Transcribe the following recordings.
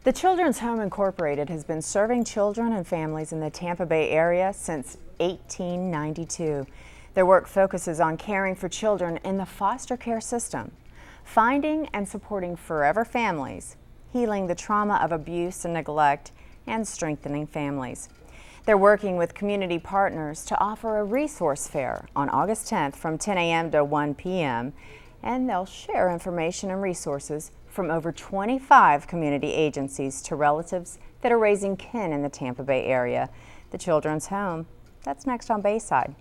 The Children's Home Incorporated has been serving children and families in the Tampa Bay area since 1892. Their work focuses on caring for children in the foster care system, finding and supporting forever families, healing the trauma of abuse and neglect, and strengthening families. They're working with community partners to offer a resource fair on August 10th from 10 a.m. to 1 p.m. and they'll share information and resources from over 25 community agencies to relatives that are raising kin in the Tampa Bay area. The Children's Home, that's next on Bayside.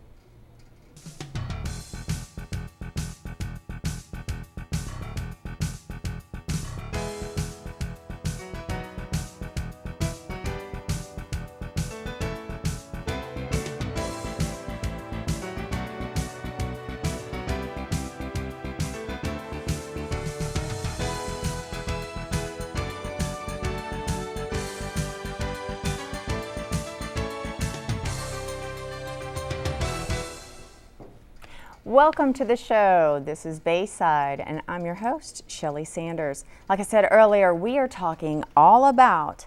Welcome to the show. This is Bayside, and I'm your host, Sheli Sanders. Like I said earlier, we are talking all about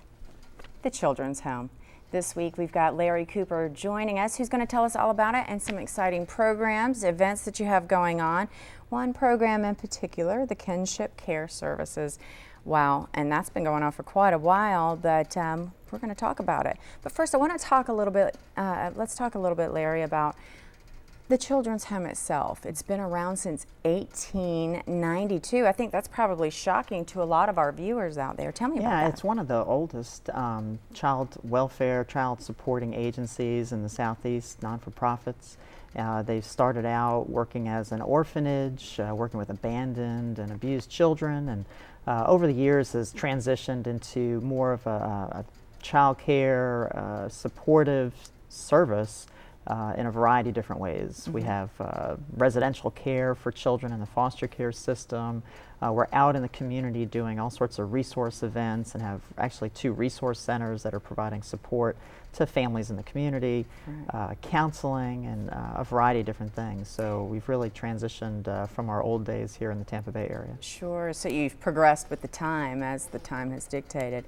the Children's Home. This week, we've got Larry Cooper joining us, who's going to tell us all about it and some exciting programs, events that you have going on. One program in particular, the Kinship Care Services. Wow, and that's been going on for quite a while, but we're going to talk about it. But first, I want to talk a little bit, let's talk a little bit, Larry, about the Children's Home itself. It's been around since 1892. I think that's probably shocking to a lot of our viewers out there. Tell me about that. Yeah, it's one of the oldest child welfare, child supporting agencies in the Southeast, non-for-profits. They started out working as an orphanage, working with abandoned and abused children, and over the years has transitioned into more of a child care supportive service in a variety of different ways. Mm-hmm. We have residential care for children in the foster care system. We're out in the community doing all sorts of resource events and have actually 2 resource centers that are providing support to families in the community, right. Counseling, and a variety of different things. So we've really transitioned from our old days here in the Tampa Bay area. Sure, so you've progressed with the time as the time has dictated.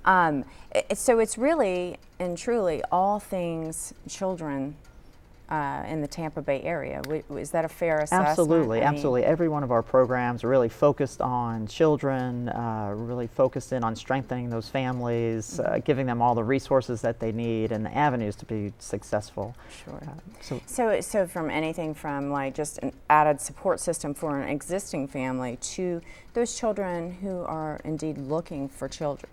So it's really and truly all things children in the Tampa Bay area. Is that a fair assessment? Absolutely, absolutely. Every one of our programs are really focused on children, really focused in on strengthening those families, giving them all the resources that they need and the avenues to be successful. Sure. So from anything from like just an added support system for an existing family to those children who are indeed looking for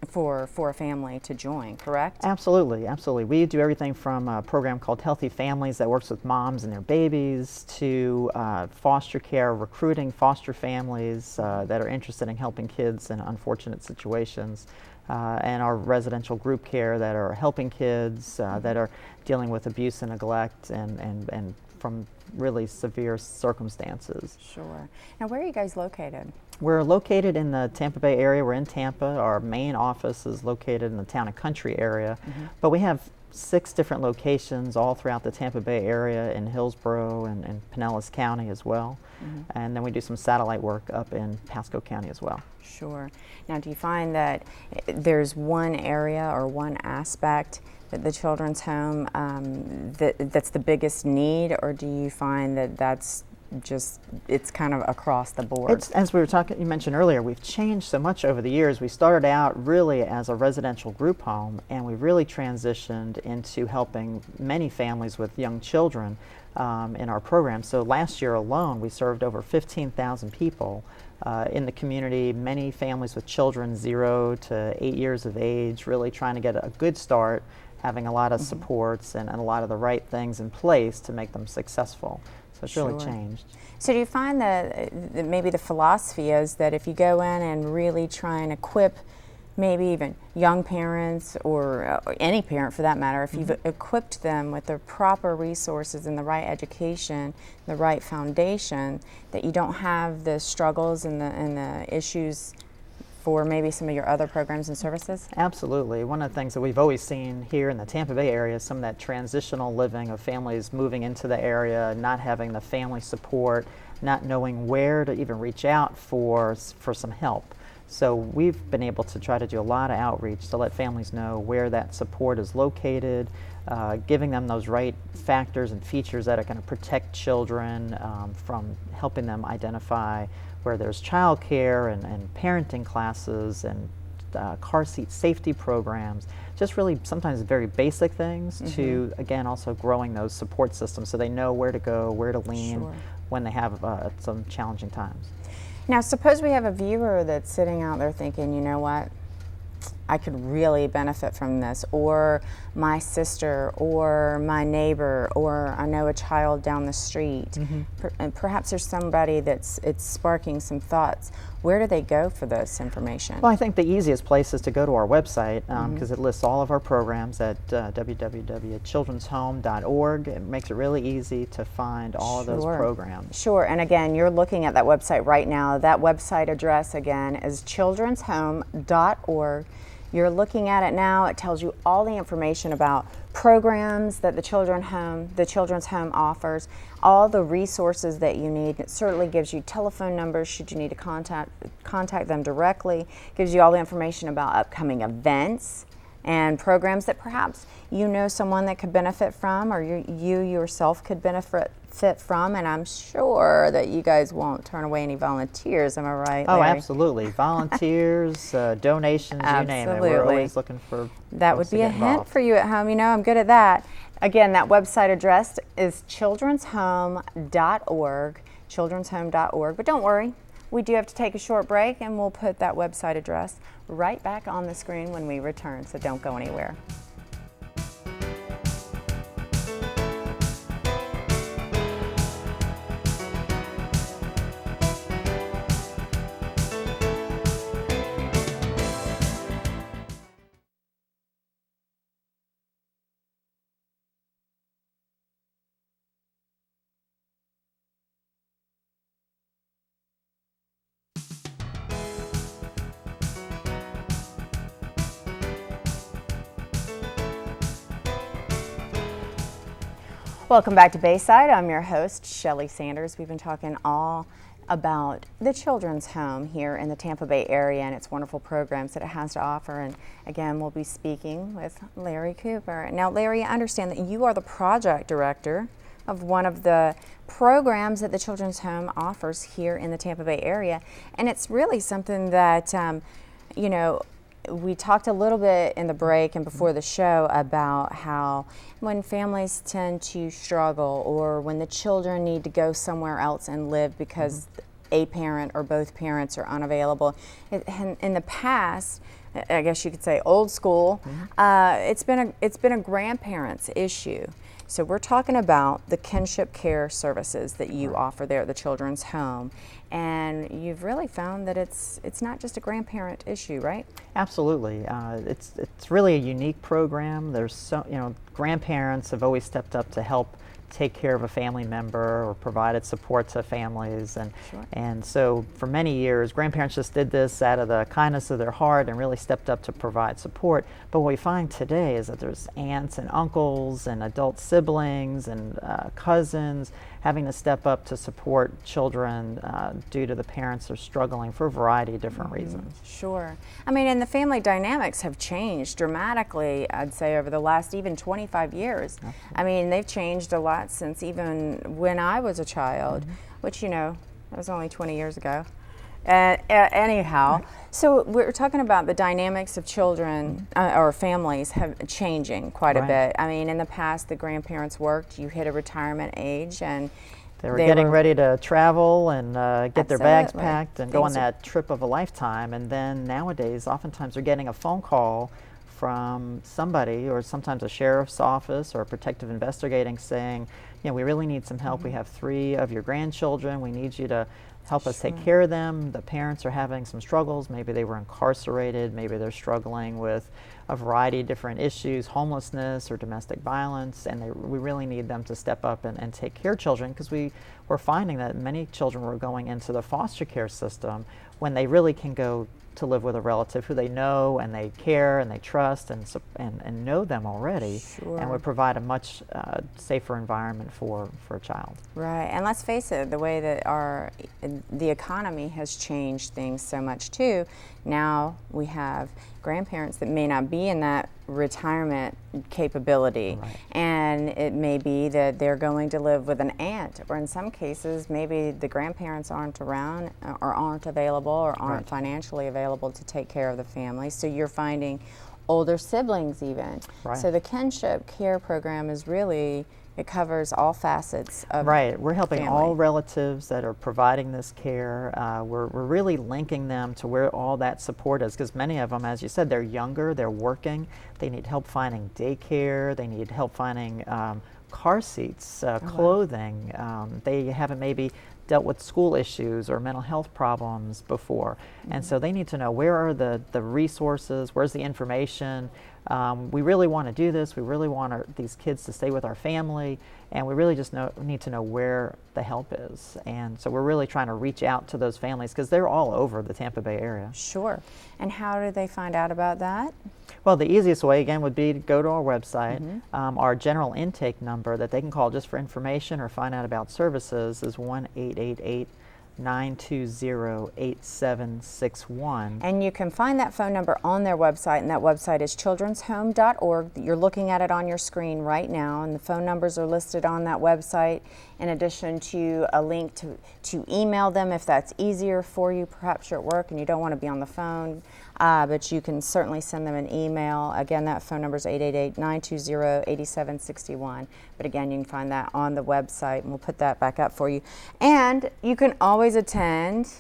for a family to join, correct? Absolutely, absolutely. We do everything from a program called Healthy Families that works with moms and their babies to foster care, recruiting foster families that are interested in helping kids in unfortunate situations, and our residential group care that are helping kids that are dealing with abuse and neglect and from really severe circumstances. Sure. Now, where are you guys located? We're located in the Tampa Bay area. We're in Tampa. Our main office is located in the Town and Country area, but we have 6 different locations all throughout the Tampa Bay area in Hillsborough and Pinellas County as well. And then we do some satellite work up in Pasco County as well. Sure. Now, do you find that there's one area or one aspect that the Children's Home that's the biggest need, or do you find that that's just, it's kind of across the board? As we were talking, you mentioned earlier, we've changed so much over the years. We started out really as a residential group home, and we really transitioned into helping many families with young children in our program. So last year alone, we served over 15,000 people in the community, many families with children 0 to 8 years of age, really trying to get a good start, having a lot of supports and a lot of the right things in place to make them successful. So it's really changed. So do you find that maybe the philosophy is that if you go in and really try and equip maybe even young parents or any parent for that matter, if you've equipped them with the proper resources and the right education, the right foundation, that you don't have the struggles and the issues for maybe some of your other programs and services? Absolutely. One of the things that we've always seen here in the Tampa Bay area is some of that transitional living of families moving into the area, not having the family support, not knowing where to even reach out for some help. So we've been able to try to do a lot of outreach to let families know where that support is located, giving them those right factors and features that are going to protect children, from helping them identify where there's child care and parenting classes and car seat safety programs, just really sometimes very basic things, to, again, also growing those support systems so they know where to go, where to lean when they have some challenging times. Now, suppose we have a viewer that's sitting out there thinking, you know what, I could really benefit from this, or my sister, or my neighbor, or I know a child down the street. And perhaps there's somebody it's sparking some thoughts. Where do they go for this information? Well, I think the easiest place is to go to our website, because it lists all of our programs at www.children'shome.org. It makes it really easy to find all of those programs. Sure, and again, you're looking at that website right now. That website address again is children'shome.org. You're looking at it now. It tells you all the information about programs that the Children's Home offers, all the resources that you need. It certainly gives you telephone numbers should you need to contact them directly. Gives you all the information about upcoming events and programs that perhaps you know someone that could benefit from, or you yourself could benefit from, and I'm sure that you guys won't turn away any volunteers. Am I right, Larry? Oh, absolutely. Volunteers, donations, you name it. We're always looking for that would be a hint for you at home. You know, I'm good at that. Again, that website address is children'shome.org, children'shome.org. But don't worry, we do have to take a short break, and we'll put that website address right back on the screen when we return, so don't go anywhere. Welcome back to Bayside. I'm your host, Sheli Sanders. We've been talking all about the Children's Home here in the Tampa Bay area and its wonderful programs that it has to offer. And again, we'll be speaking with Larry Cooper. Now, Larry, I understand that you are the project director of one of the programs that the Children's Home offers here in the Tampa Bay area. And it's really something that, you know, we talked a little bit in the break and before the show about how when families tend to struggle, or when the children need to go somewhere else and live because a parent or both parents are unavailable. In the past, I guess you could say old school, it's been a grandparents issue. So we're talking about the kinship care services that you offer there at the Children's Home, and you've really found that it's not just a grandparent issue, right? Absolutely, it's really a unique program. There's grandparents have always stepped up to help take care of a family member or provided support to families, and so for many years grandparents just did this out of the kindness of their heart and really stepped up to provide support. But what we find today is that there's aunts and uncles and adult siblings and cousins having to step up to support children due to the parents are struggling for a variety of different reasons. Sure. I mean, and the family dynamics have changed dramatically, I'd say, over the last even 25 years. I mean, they've changed a lot since even when I was a child, which, you know, that was only 20 years ago. Anyhow, so we're talking about the dynamics of children or families changing quite a bit. I mean, in the past, the grandparents worked, you hit a retirement age, and they were getting ready to travel and get their bags packed and go on that trip of a lifetime. And then nowadays, oftentimes they're getting a phone call from somebody, or sometimes a sheriff's office or a protective investigating, saying, you know, we really need some help. We have 3 of your grandchildren. We need you to help us take care of them. The parents are having some struggles. Maybe they were incarcerated. Maybe they're struggling with a variety of different issues, homelessness or domestic violence, and we really need them to step up and take care of children, because we were finding that many children were going into the foster care system when they really can go to live with a relative who they know and they care and they trust and know them already, and would provide a much safer environment for a child. Right, and let's face it, the way that the economy has changed things so much too. Now we have grandparents that may not be in that retirement capability, Right. and it may be that they're going to live with an aunt, or in some cases maybe the grandparents aren't around or aren't available or aren't Right. financially available to take care of the family, so you're finding older siblings even. Right. So the kinship care program is really, it covers all facets of Right, we're helping family. all relatives that are providing this care. We're really linking them to where all that support is, because many of them, as you said, they're younger, they're working, they need help finding daycare, they need help finding car seats, clothing. They haven't maybe dealt with school issues or mental health problems before, and so they need to know where are the resources, where's the information. We really want to do this. We really want these kids to stay with our family, and we really just need to know where the help is. And so we're really trying to reach out to those families because they're all over the Tampa Bay area. Sure. And how do they find out about that? Well, the easiest way, again, would be to go to our website. Our general intake number that they can call just for information or find out about services is 1-888-920-8761. And you can find that phone number on their website, and that website is children'shome.org. You're looking at it on your screen right now, and the phone numbers are listed on that website, in addition to a link to email them if that's easier for you. Perhaps you're at work and you don't want to be on the phone, but you can certainly send them an email. Again, that phone number is 888-920-8761. But again, you can find that on the website, and we'll put that back up for you. And you can always attend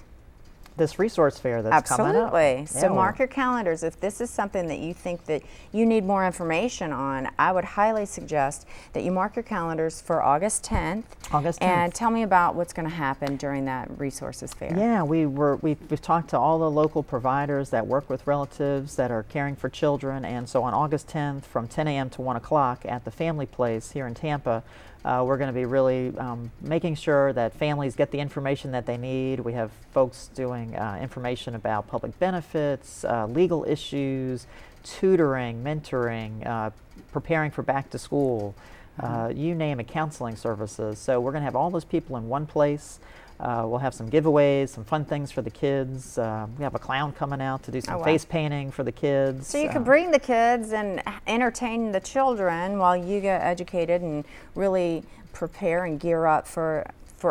this resource fair that's coming up. Absolutely. So Yeah, mark your calendars. If this is something that you think that you need more information on, I would highly suggest that you mark your calendars for August 10th. August 10th. And tell me about what's going to happen during that resources fair. Yeah, we've talked to all the local providers that work with relatives that are caring for children, and so on August 10th from 10 a.m. to 1 o'clock at the Family Place here in Tampa, we're going to be really making sure that families get the information that they need. We have folks doing information about public benefits, legal issues, tutoring, mentoring, preparing for back to school, you name it, counseling services. So we're going to have all those people in one place. We'll have some giveaways, some fun things for the kids. We have a clown coming out to do some face painting for the kids. So you can bring the kids and entertain the children while you get educated and really prepare and gear up for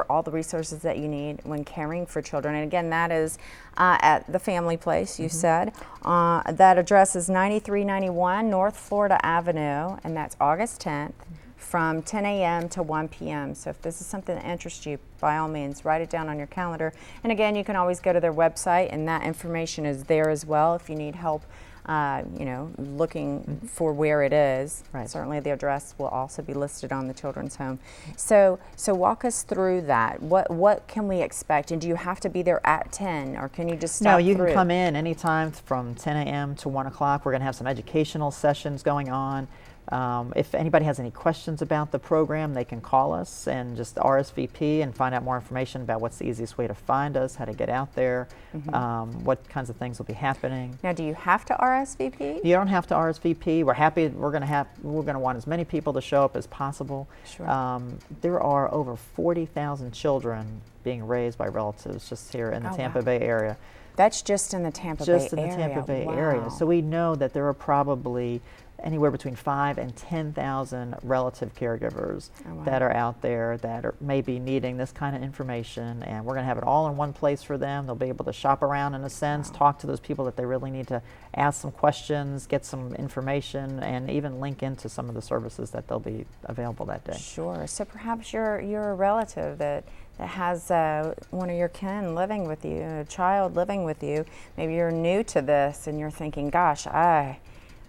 all the resources that you need when caring for children. And again, that is at the Family Place, you said. That address is 9391 North Florida Avenue, and that's August 10th. From 10 a.m. to 1 p.m. So if this is something that interests you, by all means, write it down on your calendar. And again, you can always go to their website, and that information is there as well if you need help, looking for where it is. Right. Certainly the address will also be listed on the children's home. So walk us through that. What can we expect? And do you have to be there at 10, or can you just stop No, you through? can come in anytime from 10 a.m. to 1 o'clock. We're going to have some educational sessions going on. If anybody has any questions about the program, they can call us and just RSVP and find out more information about what's the easiest way to find us, how to get out there, what kinds of things will be happening. Now, do you have to RSVP? You don't have to RSVP. We're happy. We're going to want as many people to show up as possible. Sure. There are over 40,000 children being raised by relatives just here in the Tampa Bay area. That's just in the Tampa Bay area. Just in the Tampa Bay area. So we know that there are probably anywhere between 5,000 and 10,000 relative caregivers that are out there that are maybe needing this kind of information, and we're going to have it all in one place for them. They'll be able to shop around in a sense, talk to those people that they really need to ask some questions, get some information, and even link into some of the services that they'll be available that day. Sure. So perhaps you're a relative that has one of your kin living with you, a child living with you. Maybe you're new to this and you're thinking, gosh,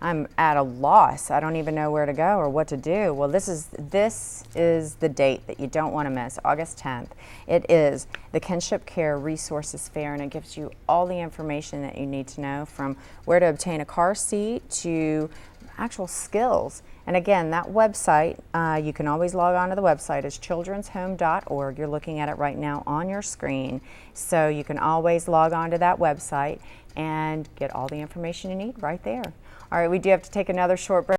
I'm at a loss. I don't even know where to go or what to do. Well, this is the date that you don't want to miss, August 10th. It is the Kinship Care Resources Fair, and it gives you all the information that you need to know, from where to obtain a car seat to actual skills. And again, that website, you can always log on to the website, is children'shome.org. You're looking at it right now on your screen. So you can always log on to that website and get all the information you need right there. All right, we do have to take another short break.